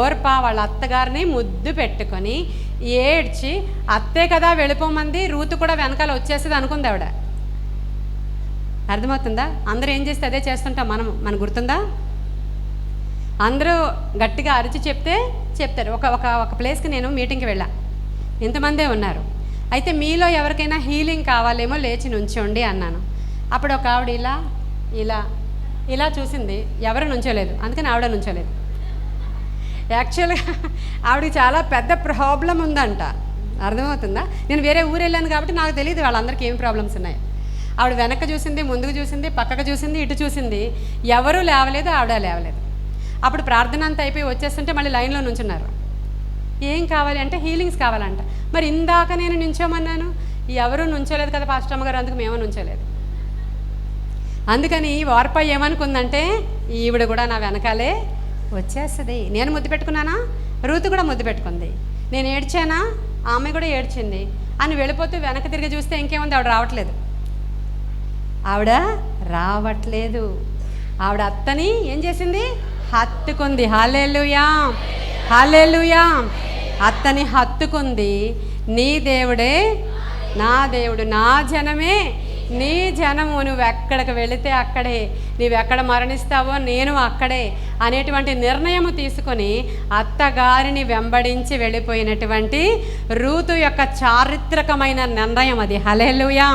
ఓర్ప వాళ్ళ అత్తగారిని ముద్దు పెట్టుకొని ఏడ్చి, అత్తే కదా వెళ్ళిపోమంది, రూతు కూడా వెనకాల వచ్చేస్తుంది అనుకుంది ఆవిడ. అర్థమవుతుందా? అందరూ ఏం చేస్తే అదే చేస్తుంటాం మనకు గుర్తుందా? అందరూ గట్టిగా అరిచి చెప్తారు. ఒక ప్లేస్కి నేను మీటింగ్కి వెళ్ళా, ఇంతమందే ఉన్నారు. అయితే మీలో ఎవరికైనా హీలింగ్ కావాలేమో లేచి నుంచోండి అన్నాను. అప్పుడు ఒక ఆవిడ ఇలా చూసింది, ఎవరు నుంచోలేదు, అందుకని ఆవిడ నుంచోలేదు. యాక్చువల్గా ఆవిడకి చాలా పెద్ద ప్రాబ్లం ఉందంట. అర్థమవుతుందా? నేను వేరే ఊరు వెళ్ళాను కాబట్టి నాకు తెలియదు వాళ్ళందరికీ ఏం ప్రాబ్లమ్స్ ఉన్నాయి. ఆవిడ వెనక్కి చూసింది, ముందుకు చూసింది, పక్కకు చూసింది, ఇటు చూసింది, ఎవరూ లేవలేదు, ఆవిడ లేవలేదు. అప్పుడు ప్రార్థన అంతా అయిపోయి వచ్చేస్తుంటే మళ్ళీ లైన్లో నుంచున్నారు. ఏం కావాలి అంటే హీలింగ్స్ కావాలంట. మరి ఇందాక నేను నుంచోమన్నాను, ఎవరూ నుంచోలేదు కదా పాస్టర్ అమ్మగారు, అందుకు మేము నుంచోలేదు. అందుకని వార్ప ఏమనుకుందంటే, ఈవిడ కూడా నా వెనకాలే వచ్చేస్తుంది. నేను ముద్దు పెట్టుకున్నానా, రూతు కూడా ముద్దు పెట్టుకుంది, నేను ఏడ్చానా, ఆమె కూడా ఏడ్చింది అని వెళ్ళిపోతూ వెనక్కి తిరిగి చూస్తే ఇంకేముంది, ఆవిడ రావట్లేదు. ఆవిడ అత్తని ఏం చేసింది, హత్తుకుంది. హల్లెలూయా, హల్లెలూయా. అత్తని హత్తుకుంది. నీ దేవుడే నా దేవుడు, నా జనమే నీ జనము, నువ్వు ఎక్కడికి వెళితే అక్కడే, నువ్వెక్కడ మరణిస్తావో నేను అక్కడే అనేటువంటి నిర్ణయం తీసుకొని అత్తగారిని వెంబడించి వెళ్ళిపోయినటువంటి రూతు యొక్క చారిత్రకమైన నిర్ణయం అది. హల్లెలూయా.